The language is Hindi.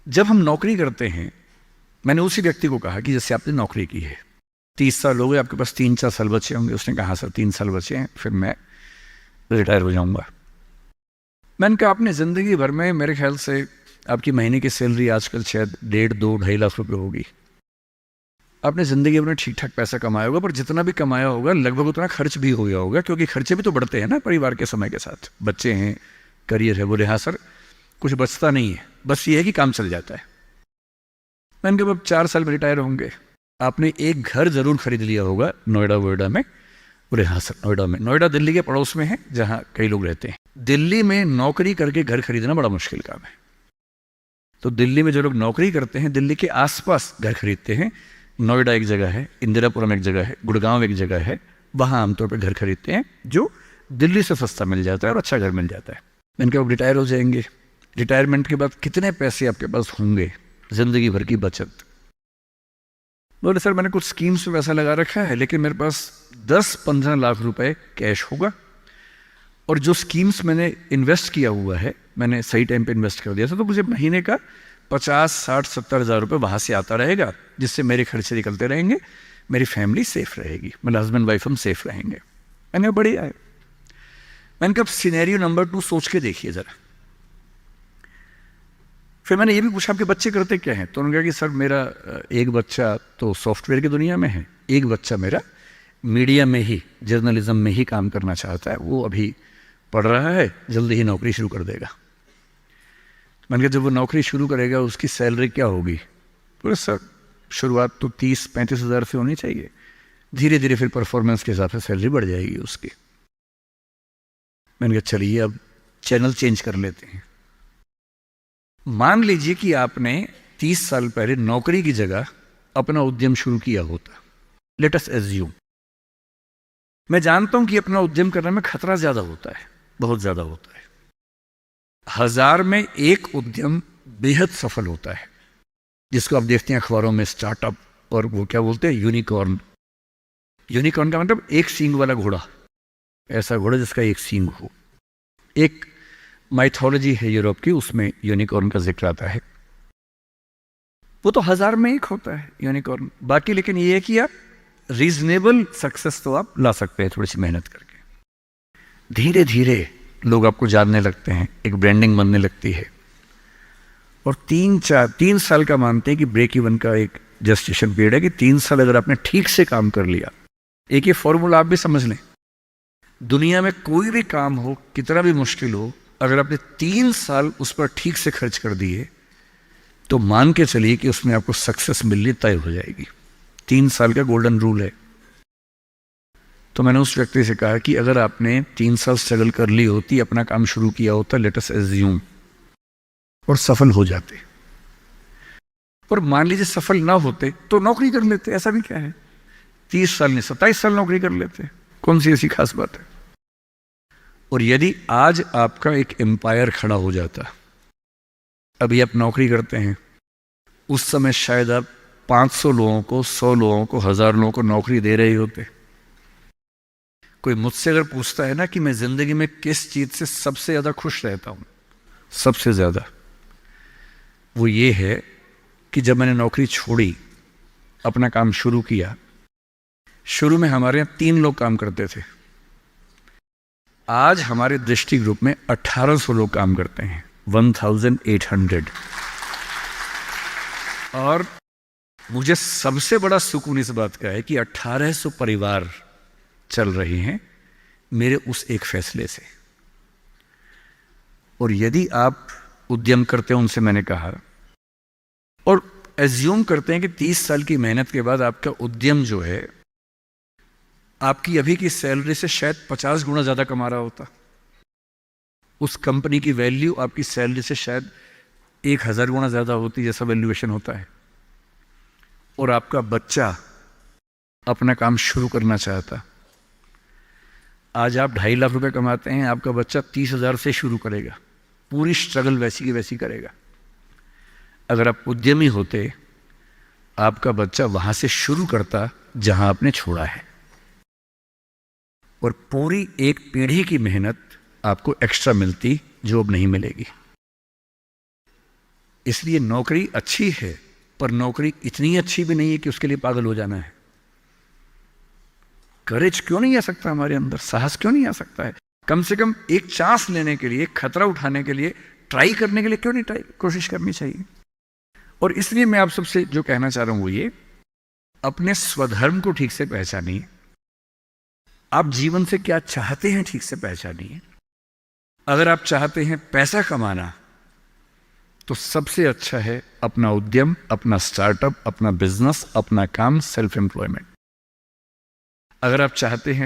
जब हम नौकरी करते हैं, मैंने उसी व्यक्ति को कहा कि जैसे आपने नौकरी की है, 30 साल हो गए, आपके पास 3-4 साल बचे होंगे। उसने कहा सर 3 साल बचे हैं, फिर मैं रिटायर हो जाऊंगा। मैंने कहा आपने ज़िंदगी भर में, मेरे ख्याल से आपकी महीने की सैलरी आजकल शायद 1.5-2-2.5 लाख रुपए होगी। आपने ज़िंदगी भर में ठीक ठाक पैसा कमाया होगा, पर जितना भी कमाया होगा लगभग उतना खर्च भी हो गया होगा, क्योंकि खर्चे भी तो बढ़ते हैं ना परिवार के समय के साथ। बच्चे हैं, करियर है। बोले हाँ सर, कुछ बचता नहीं है, बस ये है कि काम चल जाता है। मैंने कहा अब 4 साल में रिटायर होंगे, आपने एक घर जरूर खरीद लिया होगा नोएडा वोएडा में। बोले हाँ सर, नोएडा में। नोएडा दिल्ली के पड़ोस में है, जहाँ कई लोग रहते हैं। दिल्ली में नौकरी करके घर खरीदना बड़ा मुश्किल काम है। तो दिल्ली में जो लोग नौकरी करते हैं, दिल्ली के आसपास घर खरीदते हैं। नोएडा एक जगह है, इंदिरापुरम एक जगह है, गुड़गांव एक जगह है, वहाँ आमतौर पर घर खरीदते हैं, जो दिल्ली से सस्ता मिल जाता है और अच्छा घर मिल जाता है। मैंने कहा अब रिटायर हो जाएंगे, रिटायरमेंट के बाद कितने पैसे आपके पास होंगे, जिंदगी भर की बचत? बोले सर मैंने कुछ स्कीम्स में पैसा लगा रखा है, लेकिन मेरे पास 10-15 लाख रुपए कैश होगा, और जो स्कीम्स मैंने इन्वेस्ट किया हुआ है, मैंने सही टाइम पे इन्वेस्ट कर दिया था, तो मुझे महीने का 50-60-70 हज़ार रुपये वहाँ से आता रहेगा, जिससे मेरे खर्चे निकलते रहेंगे, मेरी फैमिली सेफ रहेगी, मतलब हस्बैंड वाइफ हम सेफ रहेंगे। मैंने कहा बढ़िया है। मैंने कहा सिनेरियो नंबर 2 सोच के देखिए ज़रा। फिर मैंने ये भी पूछा आपके बच्चे करते क्या हैं? तो उन्होंने कहा कि सर मेरा एक बच्चा तो सॉफ्टवेयर की दुनिया में है, एक बच्चा मेरा मीडिया में ही, जर्नलिज्म में ही काम करना चाहता है, वो अभी पढ़ रहा है, जल्दी ही नौकरी शुरू कर देगा। मैंने कहा जब वो नौकरी शुरू करेगा उसकी सैलरी क्या होगी? बोले सर शुरुआत तो 30-35 हज़ार से होनी चाहिए, धीरे धीरे फिर परफॉर्मेंस के हिसाब से सैलरी बढ़ जाएगी उसकी। मैंने कहा चलिए अब चैनल चेंज कर लेते हैं। मान लीजिए कि आपने 30 साल पहले नौकरी की जगह अपना उद्यम शुरू किया होता। लेट अस एज्यूम, मैं जानता हूं कि अपना उद्यम करने में खतरा ज्यादा होता है, बहुत ज्यादा होता है। 1000 में एक उद्यम बेहद सफल होता है, जिसको आप देखते हैं अखबारों में, स्टार्टअप, और वो क्या बोलते हैं, यूनिकॉर्न। यूनिकॉर्न का मतलब एक सींग वाला घोड़ा, ऐसा घोड़ा जिसका एक सींग हो। एक माइथोलॉजी है यूरोप की, उसमें यूनिकॉर्न का जिक्र आता है। वो तो 1000 में एक होता है यूनिकॉर्न। बाकी लेकिन ये है कि आप रीजनेबल सक्सेस तो आप ला सकते हैं थोड़ी सी मेहनत करके। धीरे धीरे लोग आपको जानने लगते हैं, एक ब्रांडिंग बनने लगती है, और 3 साल का मानते हैं कि ब्रेक इवन का एक जस्टिफिकेशन पीरियड है, कि 3 साल अगर आपने ठीक से काम कर लिया। एक ये फॉर्मूला आप भी समझ लें, दुनिया में कोई भी काम हो, कितना भी मुश्किल हो, अगर आपने 3 साल उस पर ठीक से खर्च कर दिए, तो मान के चलिए कि उसमें आपको सक्सेस मिलनी तय हो जाएगी। 3 साल का गोल्डन रूल है। तो मैंने उस व्यक्ति से कहा कि अगर आपने 3 साल स्ट्रगल कर ली होती, अपना काम शुरू किया होता, लेट अस एज्यूम, और सफल हो जाते, और मान लीजिए सफल ना होते तो नौकरी कर लेते, ऐसा भी क्या है, 30 साल नहीं 27 साल नौकरी कर लेते, कौन सी ऐसी खास बात है। और यदि आज आपका एक एम्पायर खड़ा हो जाता, अभी आप नौकरी करते हैं, उस समय शायद आप 500 लोगों को, 100 लोगों को, 1000 लोगों को नौकरी दे रहे होते। कोई मुझसे अगर पूछता है ना कि मैं जिंदगी में किस चीज से सबसे ज्यादा खुश रहता हूं, सबसे ज्यादा, वो ये है कि जब मैंने नौकरी छोड़ी, अपना काम शुरू किया। शुरू में हमारे यहाँ 3 लोग काम करते थे, आज हमारे दृष्टि ग्रुप में 1800 लोग काम करते हैं, 1800। और मुझे सबसे बड़ा सुकून इस बात का है कि 1800 परिवार चल रहे हैं मेरे उस एक फैसले से। और यदि आप उद्यम करते हो, उनसे मैंने कहा, और एज्यूम करते हैं कि 30 साल की मेहनत के बाद आपका उद्यम जो है, आपकी अभी की सैलरी से शायद 50 गुना ज्यादा कमा रहा होता, उस कंपनी की वैल्यू आपकी सैलरी से शायद 1000 गुना ज्यादा होती, जैसा वैल्यूएशन होता है, और आपका बच्चा अपना काम शुरू करना चाहता। आज आप 2.5 लाख रुपए कमाते हैं, आपका बच्चा 30,000 से शुरू करेगा, पूरी स्ट्रगल वैसी की वैसी करेगा। अगर आप उद्यमी होते, आपका बच्चा वहां से शुरू करता जहां आपने छोड़ा है, और पूरी एक पीढ़ी की मेहनत आपको एक्स्ट्रा मिलती, जो अब नहीं मिलेगी। इसलिए नौकरी अच्छी है, पर नौकरी इतनी अच्छी भी नहीं है कि उसके लिए पागल हो जाना है। करेज क्यों नहीं आ सकता हमारे अंदर, साहस क्यों नहीं आ सकता है? कम से कम एक चांस लेने के लिए, खतरा उठाने के लिए, ट्राई करने के लिए क्यों नहीं कोशिश करनी चाहिए? और इसलिए मैं आप सबसे जो कहना चाह रहा हूं वो ये, अपने स्वधर्म को ठीक से पहचानिए। आप जीवन से क्या चाहते हैं ठीक से पहचानिए। अगर आप चाहते हैं पैसा कमाना, तो सबसे अच्छा है अपना उद्यम, अपना स्टार्टअप, अपना बिजनेस, अपना काम, सेल्फ एम्प्लॉयमेंट। अगर आप चाहते हैं